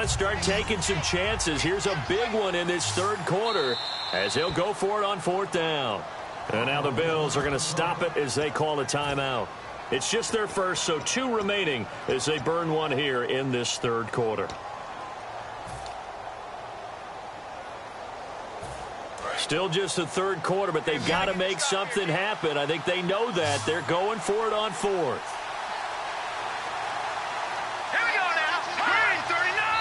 to start taking some chances. Here's a big one in this third quarter as he'll go for it on fourth down. And now the Bills are going to stop it as they call a timeout. It's just their first, so 2 remaining as they burn one here in this third quarter. Still just the third quarter, but they've got to make something happen. I think they know that. They're going for it on fourth.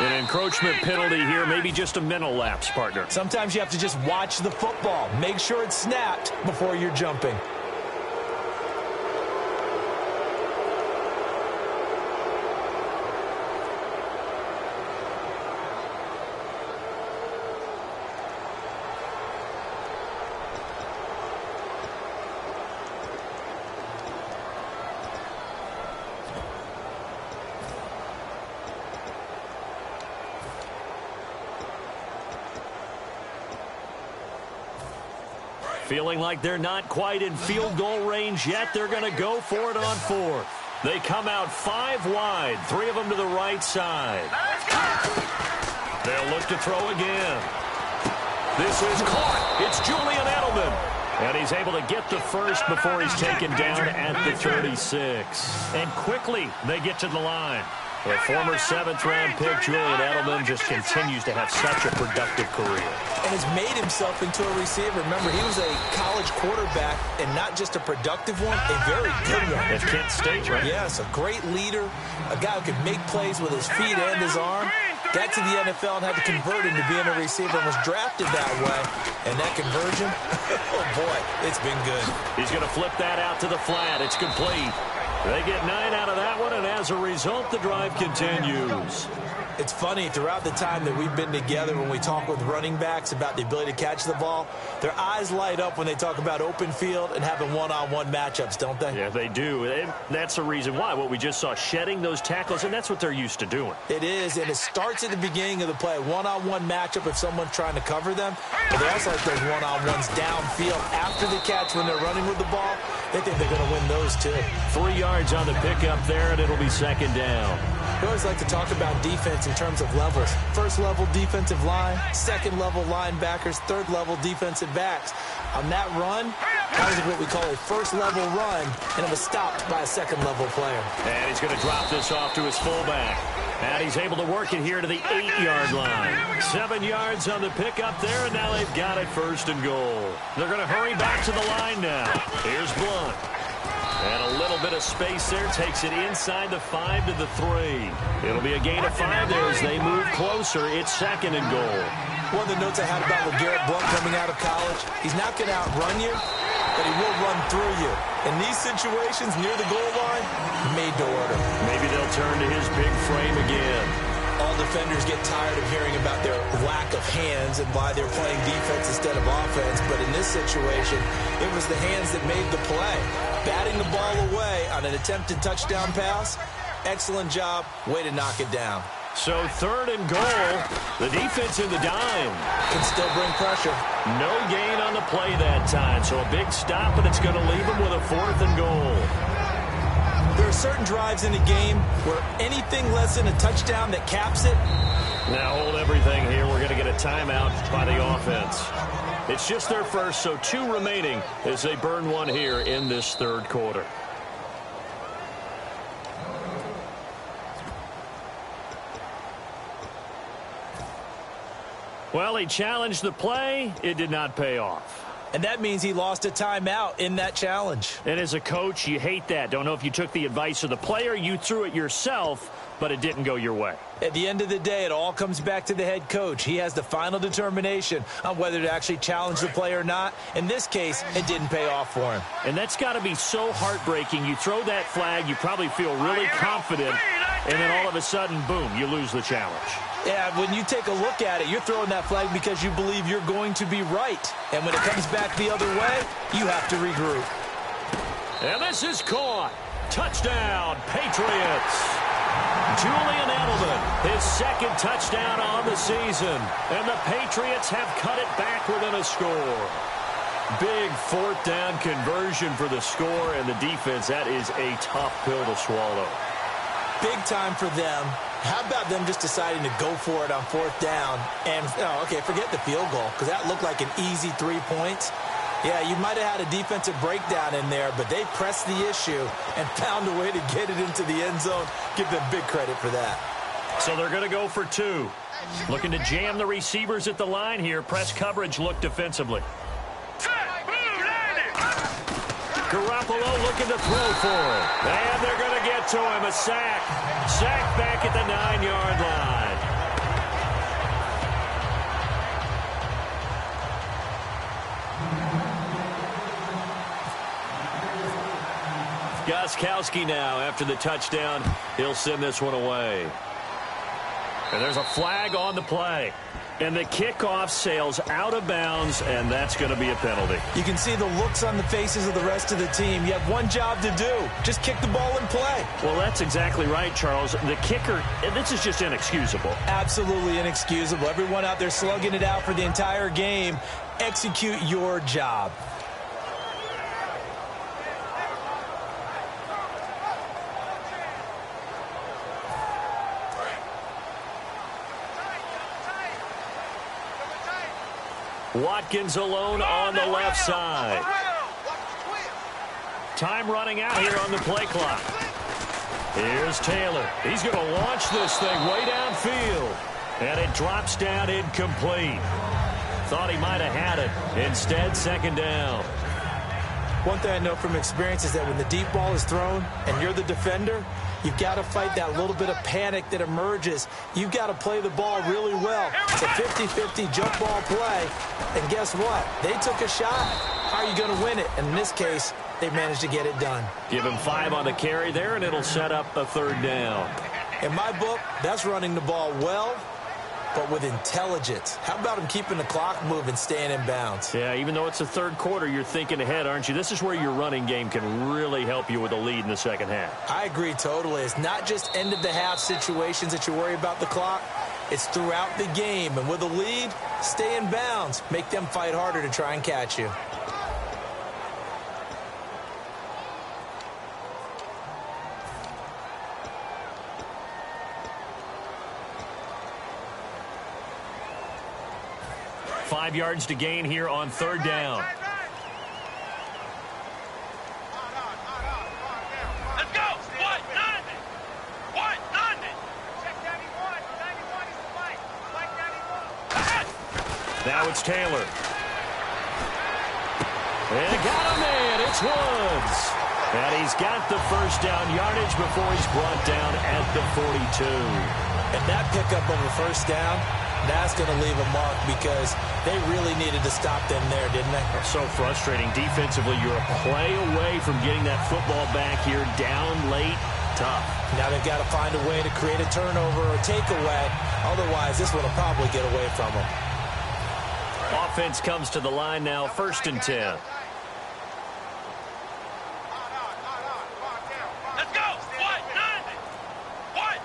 An encroachment penalty here, maybe just a mental lapse, partner. Sometimes you have to just watch the football. Make sure it's snapped before you're jumping. Feeling like they're not quite in field goal range yet. They're going to go for it on fourth. They come out 5 wide, 3 of them to the right side. They'll look to throw again. This is caught. It's Julian Edelman. And he's able to get the first before he's taken down at the 36. And quickly they get to the line. The former 7th-round pick, Julian Edelman, just continues to have such a productive career. And has made himself into a receiver. Remember, he was a college quarterback, and not just a productive one, a very good one. At Kent State, right? Yes, a great leader, a guy who could make plays with his feet and his arm. Got to the NFL and had to convert into being a receiver and was drafted that way. And that conversion, oh boy, it's been good. He's going to flip that out to the flat. It's complete. They get 9 out of that one, and as a result, the drive continues. It's funny, throughout the time that we've been together, when we talk with running backs about the ability to catch the ball, their eyes light up when they talk about open field and having one-on-one matchups, don't they? Yeah, they do. And that's the reason why. What we just saw, shedding those tackles, and that's what they're used to doing. It is, and it starts at the beginning of the play. One-on-one matchup if someone's trying to cover them. But they also like those one-on-ones downfield after the catch when they're running with the ball. They think they're going to win those, too. 3 yards on the pickup there, and it'll be second down. We always like to talk about defense in terms of levels. First-level defensive line, second-level linebackers, third-level defensive backs. On that run, that was what we call a first-level run, and it was stopped by a second-level player. And he's going to drop this off to his fullback. And he's able to work it here to the 8-yard line. 7 yards on the pickup there, and now they've got it first and goal. They're going to hurry back to the line now. Here's Blunt. And a little bit of space there, takes it inside the 5 to the 3. It'll be a gain of 5 there as they move closer. It's second and goal. One of the notes I had about LeGarrette Blunt coming out of college, he's not going to outrun you, but he will run through you. In these situations near the goal line, made to order. Maybe they'll turn to his big frame again. All defenders get tired of hearing about their lack of hands and why they're playing defense instead of offense. But in this situation, it was the hands that made the play. Batting the ball away on an attempted touchdown pass. Excellent job. Way to knock it down. So third and goal. The defense in the dime. Can still bring pressure. No gain on the play that time. So a big stop, and it's going to leave them with a 4th and goal. There are certain drives in a game where anything less than a touchdown that caps it. Now hold everything here. We're going to get a timeout by the offense. It's just their first, so 2 remaining as they burn one here in this third quarter. Well, he challenged the play. It did not pay off. And that means he lost a timeout in that challenge. And as a coach, you hate that. Don't know if you took the advice of the player, you threw it yourself, but it didn't go your way. At the end of the day, it all comes back to the head coach. He has the final determination on whether to actually challenge the play or not. In this case, it didn't pay off for him. And that's got to be so heartbreaking. You throw that flag, you probably feel really confident, and then all of a sudden, boom, you lose the challenge. Yeah, when you take a look at it, you're throwing that flag because you believe you're going to be right. And when it comes back the other way, you have to regroup. And this is caught. Touchdown, Patriots. Julian Edelman, his second touchdown on the season. And the Patriots have cut it back within a score. Big 4th down conversion for the score, and the defense, that is a tough pill to swallow. Big time for them. How about them just deciding to go for it on 4th down? And, okay, forget the field goal, because that looked like an easy 3 points. Yeah, you might have had a defensive breakdown in there, but they pressed the issue and found a way to get it into the end zone. Give them big credit for that. So they're going to go for 2. Looking to jam the receivers at the line here. Press coverage look defensively. Garoppolo looking to throw for it. And they're going to get to him. A sack. Sack back at the 9-yard line. Gostkowski now after the touchdown. He'll send this one away. And there's a flag on the play. And the kickoff sails out of bounds, and that's going to be a penalty. You can see the looks on the faces of the rest of the team. You have one job to do. Just kick the ball and play. Well, that's exactly right, Charles. The kicker, this is just inexcusable. Absolutely inexcusable. Everyone out there slugging it out for the entire game. Execute your job. Watkins alone on the left side. Time running out here on the play clock. Here's Taylor. He's going to launch this thing way downfield. And it drops down incomplete. Thought he might have had it. Instead, 2nd down. One thing I know from experience is that when the deep ball is thrown and you're the defender, you've got to fight that little bit of panic that emerges. You've got to play the ball really well. It's a 50-50 jump ball play. And guess what? They took a shot. How are you going to win it? And in this case, they managed to get it done. Give him 5 on the carry there, and it'll set up a 3rd down. In my book, that's running the ball well, but with intelligence. How about him keeping the clock moving, staying in bounds? Yeah, even though it's the 3rd quarter, you're thinking ahead, aren't you? This is where your running game can really help you with a lead in the 2nd half. I agree totally. It's not just end-of-the-half situations that you worry about the clock. It's throughout the game. And with a lead, stay in bounds. Make them fight harder to try and catch you. Five yards to gain here on 3rd down. Let's go. What? Nothing. What? Nothing. Check 91. 91 is the fight. Like 91. Now it's Taylor. And got a man. It's Woods. And he's got the 1st down yardage before he's brought down at the 42. And that pickup of a 1st down, that's going to leave a mark because they really needed to stop them there, didn't they? So frustrating. Defensively, you're a play away from getting that football back here down late. Tough. Now they've got to find a way to create a turnover or takeaway. Otherwise, this one will probably get away from them. Offense comes to the line now, 1st and 10. Let's go. What? Nothing. What?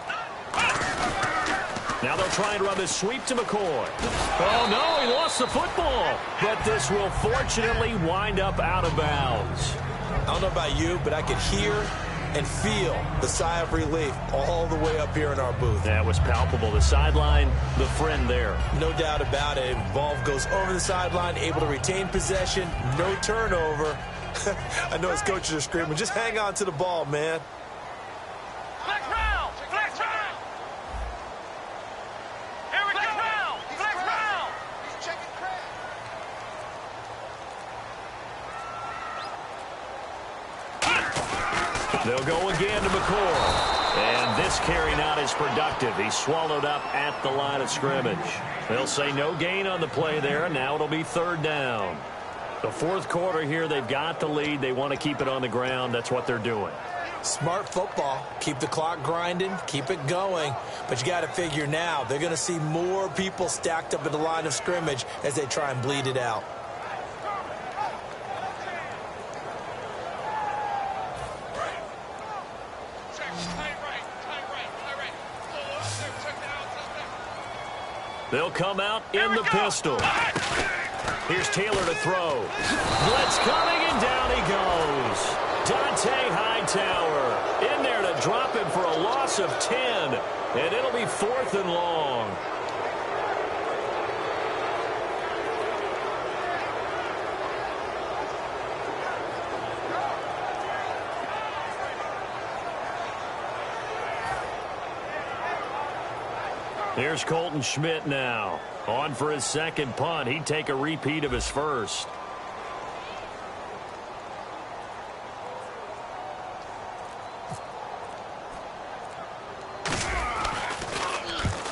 Now they'll try and run this sweep to McCoy. Oh, no, he lost the football. But this will fortunately wind up out of bounds. I don't know about you, but I could hear and feel the sigh of relief all the way up here in our booth. That was palpable. The sideline, the friend there. No doubt about it. Ball goes over the sideline, able to retain possession, no turnover. I know his coaches are screaming, just hang on to the ball, man. Flex round. Flex round. Here we go. Flex round. He's checking Craig. They'll go again to McCoy. And this carry not as productive. He's swallowed up at the line of scrimmage. They'll say no gain on the play there. Now it'll be 3rd down. The 4th quarter here, they've got the lead. They want to keep it on the ground. That's what they're doing. Smart football. Keep the clock grinding. Keep it going. But you got to figure now, they're going to see more people stacked up at the line of scrimmage as they try and bleed it out. They'll come out in the pistol. Here's Taylor to throw. Blitz coming, and down he goes. Dante Hightower in there to drop him for a loss of 10, and it'll be 4th and long. Here's Colton Schmidt now. On for his second punt. He'd take a repeat of his first.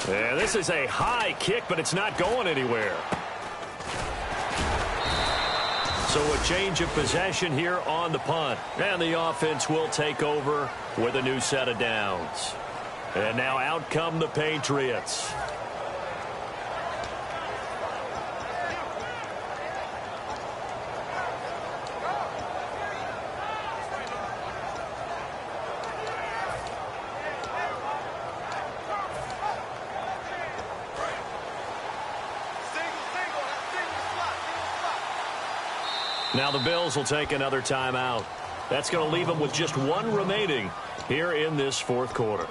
And this is a high kick, but it's not going anywhere. So a change of possession here on the punt. And the offense will take over with a new set of downs. And now out come the Patriots. Now the Bills will take another timeout. That's going to leave them with just one remaining here in this fourth quarter.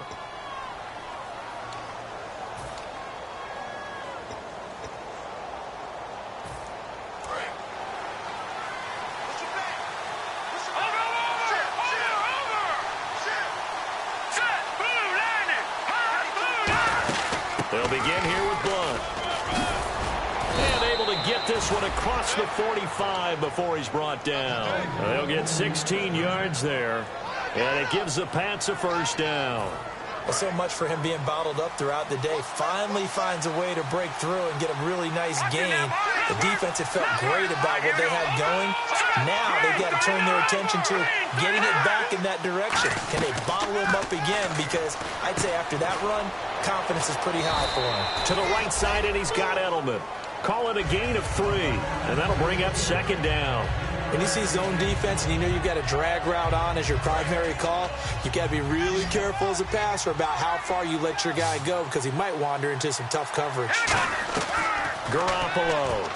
They'll begin here with Blunt. And able to get this one across the 45 before he's brought down. They'll get 16 yards there. And it gives the Pats a first down. Well, so much for him being bottled up throughout the day. Finally finds a way to break through and get a really nice gain. The defense had felt great about what they had going. Now they've got to turn their attention to getting it back in that direction. Can they bottle him up again? Because I'd say after that run, confidence is pretty high for him. To the right side, and he's got Edelman. Call it a gain of 3, and that'll bring up second down. When you see zone defense and you know you've got a drag route on as your primary call, you've got to be really careful as a passer about how far you let your guy go because he might wander into some tough coverage. Garoppolo.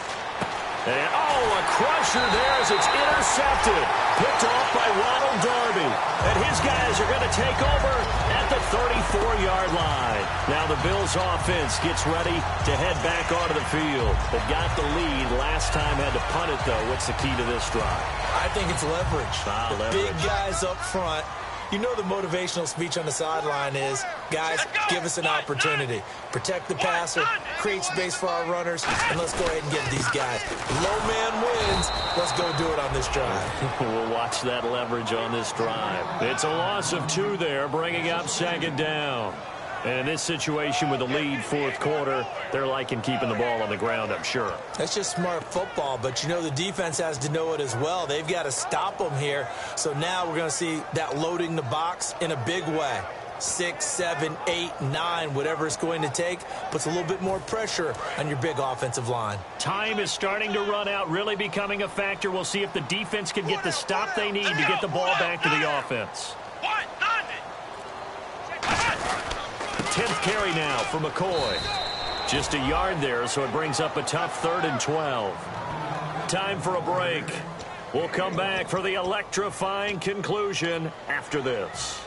And, a crusher there as it's intercepted. Picked off by Ronald Darby. And his guys are going to take over at the 34-yard line. Now the Bills offense gets ready to head back onto the field. They got the lead. Last time had to punt it, though. What's the key to this drive? I think it's leverage. Leverage. Big guys up front. You know the motivational speech on the sideline is, guys, give us an opportunity. Protect the passer, create space for our runners, and let's go ahead and get these guys. Low man wins. Let's go do it on this drive. We'll watch that leverage on this drive. It's a loss of 2 there, bringing up second down. And in this situation with the lead fourth quarter, they're liking keeping the ball on the ground, I'm sure. That's just smart football, but you know the defense has to know it as well. They've got to stop them here. So now we're going to see that loading the box in a big way. 6, 7, 8, 9, whatever it's going to take, puts a little bit more pressure on your big offensive line. Time is starting to run out, really becoming a factor. We'll see if the defense can get the stop they need to get the ball back to the offense. 10th carry now for McCoy. Just a yard there, so it brings up a tough 3rd and 12. Time for a break. We'll come back for the electrifying conclusion after this.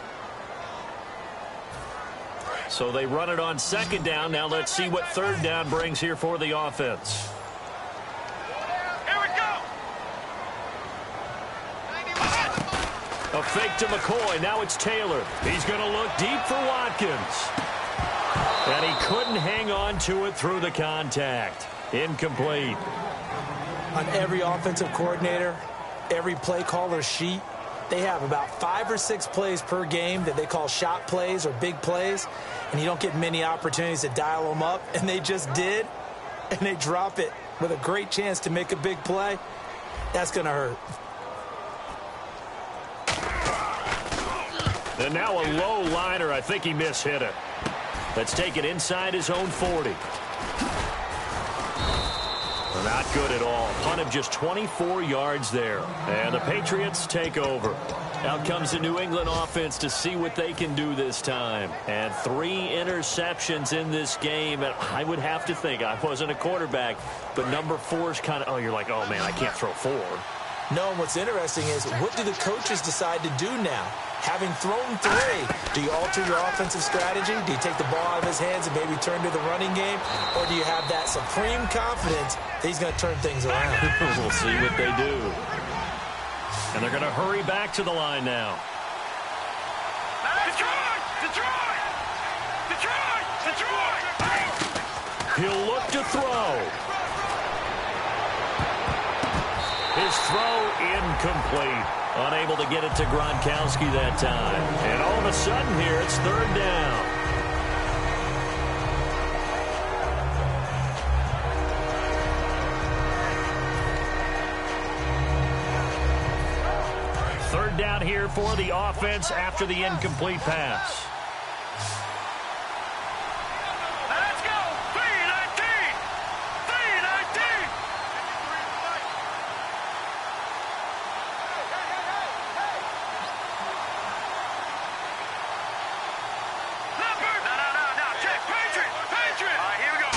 So they run it on second down. Now let's see what third down brings here for the offense. Here we go. A fake to McCoy. Now it's Taylor. He's going to look deep for Watkins. And he couldn't hang on to it through the contact. Incomplete. On every offensive coordinator, every play caller sheet, they have about 5 or 6 plays per game that they call shot plays or big plays, and you don't get many opportunities to dial them up, and they just did, and they drop it with a great chance to make a big play. That's going to hurt. And now a low liner. I think he mishit it. Let's take it inside his own 40. Not good at all. Punt of just 24 yards there. And the Patriots take over. Out comes the New England offense to see what they can do this time. And 3 interceptions in this game. And I would have to think, I wasn't a quarterback, but number 4 is kind of, you're like, oh, man, I can't throw 4. No, and what's interesting is, what do the coaches decide to do now? Having thrown 3, do you alter your offensive strategy? Do you take the ball out of his hands and maybe turn to the running game? Or do you have that supreme confidence that he's going to turn things around? We'll see what they do. And they're going to hurry back to the line now. Detroit! Detroit! Detroit! Detroit! He'll look to throw. His throw incomplete. Unable to get it to Gronkowski that time. And all of a sudden here, it's 3rd down. Third down here for the offense after the incomplete pass. Let's go! 3-19! 3-19! No, check! Patriot! Patriot! All right, here we go.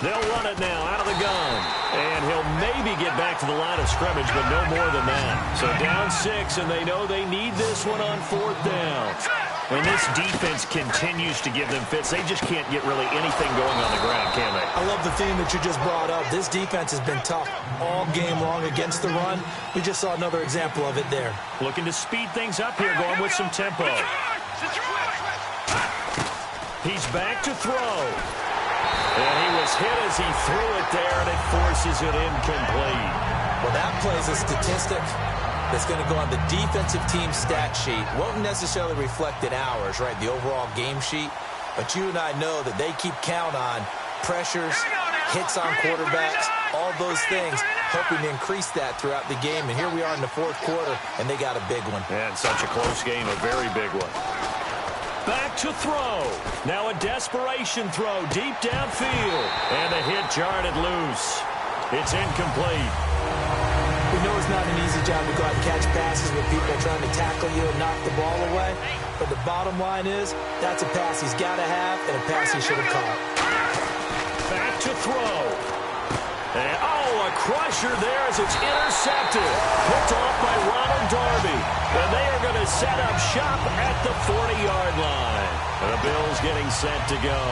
They'll run it now out of the gun. And he'll maybe get back to the line of scrimmage, but no more than that. So down 6, and they know they need this one on 4th down. And this defense continues to give them fits. They just can't get really anything going on the ground, can they? I love the theme that you just brought up. This defense has been tough all game long against the run. We just saw another example of it there. Looking to speed things up here, going with some tempo. He's back to throw. And he was hit as he threw it there, and it forces it incomplete. Well, that plays a statistic that's going to go on the defensive team stat sheet. Won't necessarily reflect in ours, right, the overall game sheet. But you and I know that they keep count on pressures, hits on quarterbacks, all those things, hoping to increase that throughout the game. And here we are in the 4th quarter, and they got a big one. And such a close game, a very big one. Back to throw. Now a desperation throw deep downfield. And the hit jarred it loose. It's incomplete. We know it's not an easy job to go out and catch passes with people trying to tackle you and knock the ball away. But the bottom line is, that's a pass he's got to have and a pass he should have caught. Back to throw. And, a crusher there as it's intercepted. Picked off by Ronald Darby. And they are going to set up shop at the 40-yard line. The Bills getting set to go.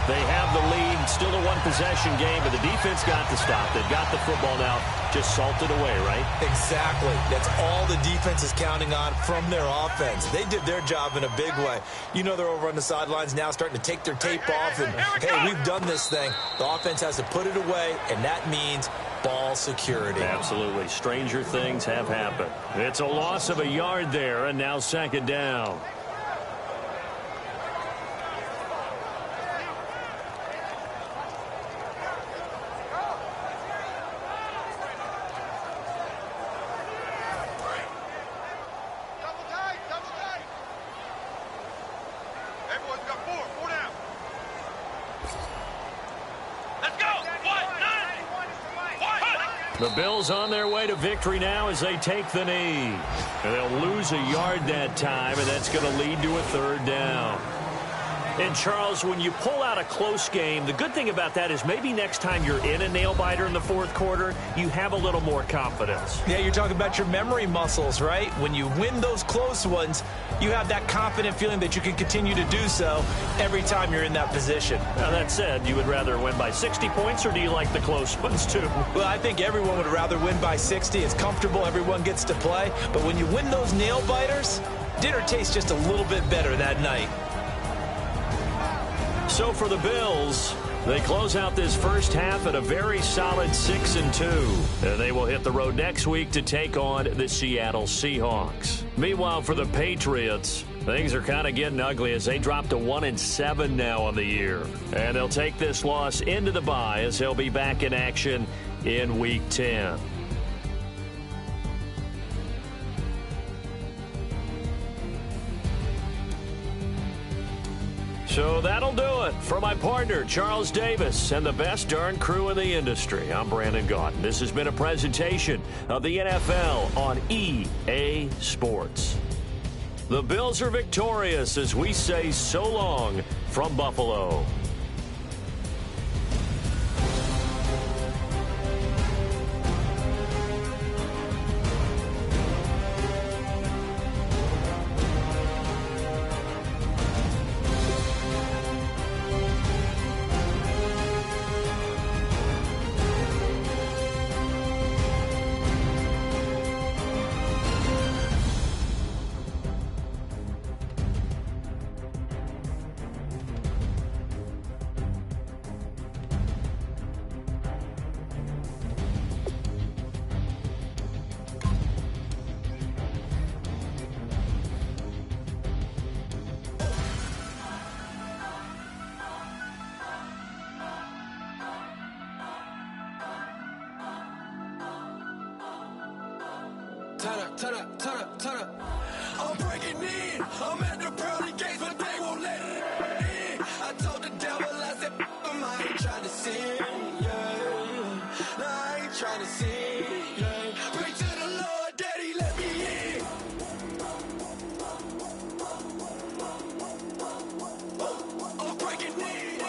They have the lead. Still a one-possession game, but the defense got to stop. They've got the football now just salted away, right? Exactly. That's all the defense is counting on from their offense. They did their job in a big way. You know they're over on the sidelines now starting to take their tape off and, hey, we've done this thing. The offense has to put it away, and that means ball security. Absolutely. Stranger things have happened. It's a loss of a yard there, and now 2nd down. Everyone's got 4 down. Let's go! The Bills on their way to victory now as they take the knee. And they'll lose a yard that time, and that's going to lead to a 3rd down. And, Charles, when you pull out a close game, the good thing about that is maybe next time you're in a nail-biter in the 4th quarter, you have a little more confidence. Yeah, you're talking about your memory muscles, right? When you win those close ones, you have that confident feeling that you can continue to do so every time you're in that position. Now, that said, you would rather win by 60 points, or do you like the close ones, too? Well, I think everyone would rather win by 60. It's comfortable. Everyone gets to play. But when you win those nail-biters, dinner tastes just a little bit better that night. So for the Bills, they close out this first half at a very solid 6-2. And they will hit the road next week to take on the Seattle Seahawks. Meanwhile, for the Patriots, things are kind of getting ugly as they drop to 1-7 now on the year. And they'll take this loss into the bye as they'll be back in action in Week 10. So that'll do it. For my partner, Charles Davis, and the best darn crew in the industry, I'm Brandon Gaudin. This has been a presentation of the NFL on EA Sports. The Bills are victorious as we say so long from Buffalo. Turn up. I'm breaking in. I'm at the pearly gates, but they won't let it in. I told the devil, I said, I ain't trying to sin, yeah. No, I ain't trying to sin, yeah. Pray to the Lord, Daddy, let me in. I'm breaking in.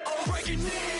I'm breaking in.